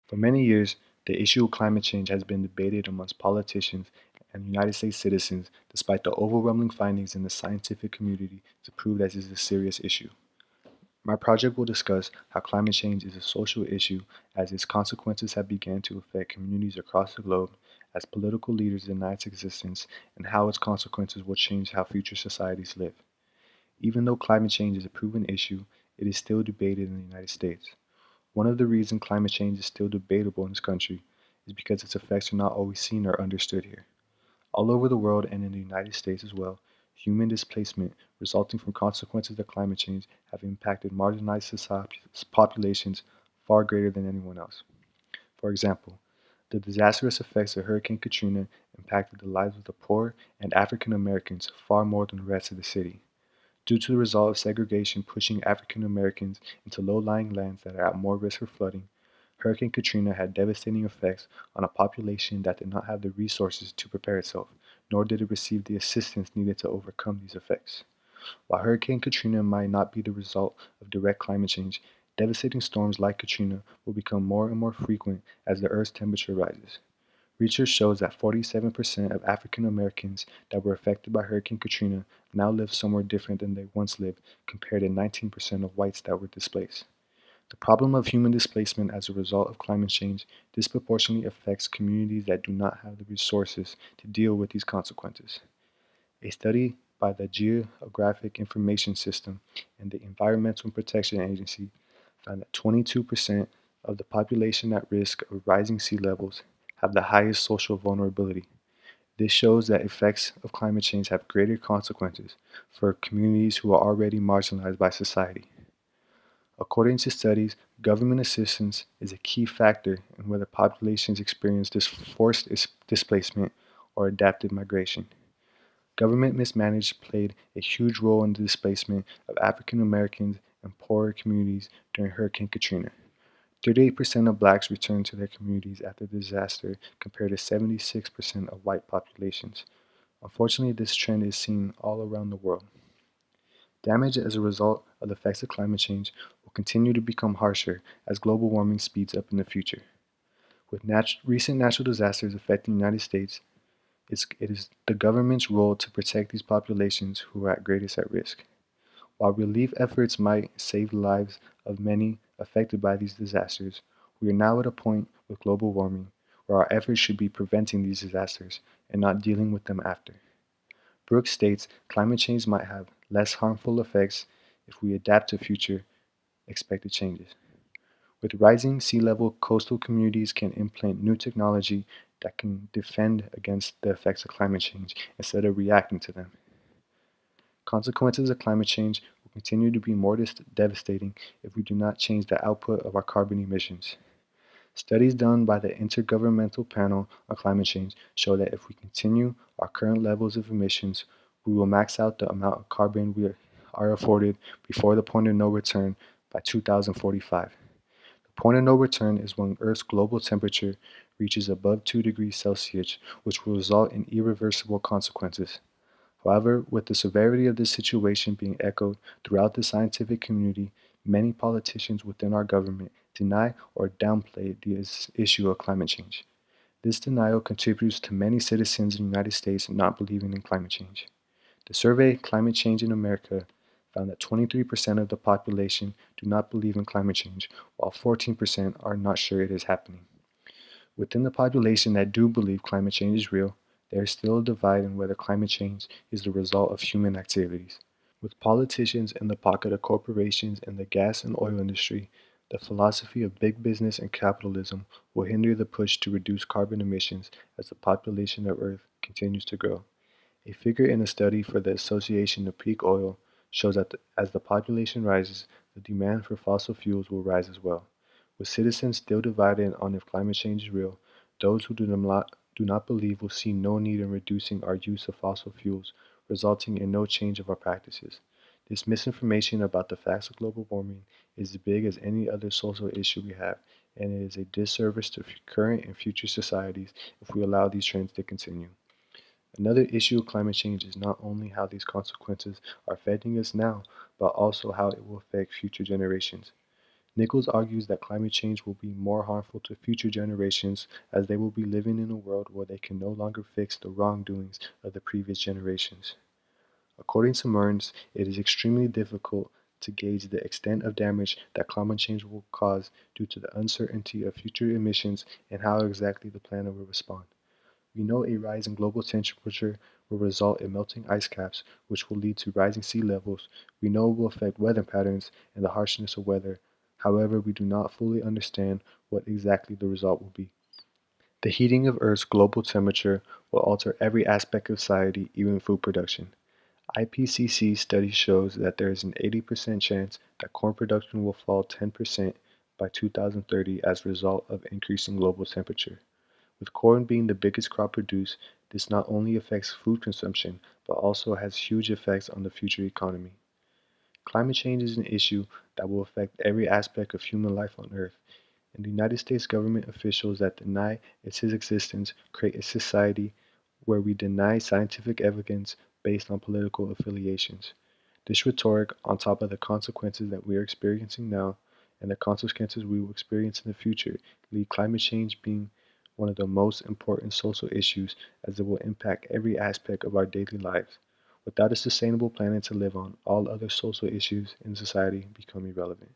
For many years, the issue of climate change has been debated amongst politicians and United States citizens, despite the overwhelming findings in the scientific community to prove that it is a serious issue. My project will discuss how climate change is a social issue as its consequences have begun to affect communities across the globe, as political leaders deny its existence, and how its consequences will change how future societies live. Even though climate change is a proven issue, it is still debated in the United States. One of the reasons climate change is still debatable in this country is because its effects are not always seen or understood here. All over the world and in the United States as well, human displacement resulting from consequences of climate change have impacted marginalized populations far greater than anyone else. For example, the disastrous effects of Hurricane Katrina impacted the lives of the poor and African Americans far more than the rest of the city. Due to the result of segregation pushing African Americans into low-lying lands that are at more risk for flooding, Hurricane Katrina had devastating effects on a population that did not have the resources to prepare itself, nor did it receive the assistance needed to overcome these effects. While Hurricane Katrina might not be the result of direct climate change, devastating storms like Katrina will become more and more frequent as the Earth's temperature rises. Research shows that 47% of African Americans that were affected by Hurricane Katrina now live somewhere different than they once lived, compared to 19% of whites that were displaced. The problem of human displacement as a result of climate change disproportionately affects communities that do not have the resources to deal with these consequences. A study by the Geographic Information System and the Environmental Protection Agency found that 22% of the population at risk of rising sea levels have the highest social vulnerability. This shows that effects of climate change have greater consequences for communities who are already marginalized by society. According to studies, government assistance is a key factor in whether populations experience this forced displacement or adaptive migration. Government mismanagement played a huge role in the displacement of African Americans and poorer communities during Hurricane Katrina. 38% of blacks returned to their communities after the disaster compared to 76% of white populations. Unfortunately, this trend is seen all around the world. Damage as a result of the effects of climate change will continue to become harsher as global warming speeds up in the future. With recent natural disasters affecting the United States, it is the government's role to protect these populations who are at greatest at risk. While relief efforts might save the lives of many affected by these disasters, we are now at a point with global warming where our efforts should be preventing these disasters and not dealing with them after. Brooks states climate change might have less harmful effects if we adapt to future expected changes. With rising sea level, coastal communities can implement new technology that can defend against the effects of climate change instead of reacting to them. Consequences of climate change will continue to be more devastating if we do not change the output of our carbon emissions. Studies done by the Intergovernmental Panel on Climate Change show that if we continue our current levels of emissions, we will max out the amount of carbon we are afforded before the point of no return by 2045. The point of no return is when Earth's global temperature reaches above 2 degrees Celsius, which will result in irreversible consequences. However, with the severity of this situation being echoed throughout the scientific community, many politicians within our government deny or downplay the issue of climate change. This denial contributes to many citizens in the United States not believing in climate change. The survey Climate Change in America found that 23% of the population do not believe in climate change, while 14% are not sure it is happening. Within the population that do believe climate change is real, there is still a divide in whether climate change is the result of human activities. With politicians in the pocket of corporations in the gas and oil industry, the philosophy of big business and capitalism will hinder the push to reduce carbon emissions as the population of Earth continues to grow. A figure in a study for the Association of Peak Oil shows that as the population rises, the demand for fossil fuels will rise as well. With citizens still divided on if climate change is real, those who do not believe will see no need in reducing our use of fossil fuels, resulting in no change of our practices. This misinformation about the facts of global warming is as big as any other social issue we have, and it is a disservice to current and future societies if we allow these trends to continue. Another issue of climate change is not only how these consequences are affecting us now, but also how it will affect future generations. Nichols argues that climate change will be more harmful to future generations as they will be living in a world where they can no longer fix the wrongdoings of the previous generations. According to Mearns, it is extremely difficult to gauge the extent of damage that climate change will cause due to the uncertainty of future emissions and how exactly the planet will respond. We know a rise in global temperature will result in melting ice caps, which will lead to rising sea levels. We know it will affect weather patterns and the harshness of weather. However, we do not fully understand what exactly the result will be. The heating of Earth's global temperature will alter every aspect of society, even food production. IPCC study shows that there is an 80% chance that corn production will fall 10% by 2030 as a result of increasing global temperature. With corn being the biggest crop produced, this not only affects food consumption, but also has huge effects on the future economy. Climate change is an issue that will affect every aspect of human life on Earth, and the United States government officials that deny its existence create a society where we deny scientific evidence based on political affiliations. This rhetoric, on top of the consequences that we are experiencing now and the consequences we will experience in the future, lead climate change being one of the most important social issues as it will impact every aspect of our daily lives. Without a sustainable planet to live on, all other social issues in society become irrelevant.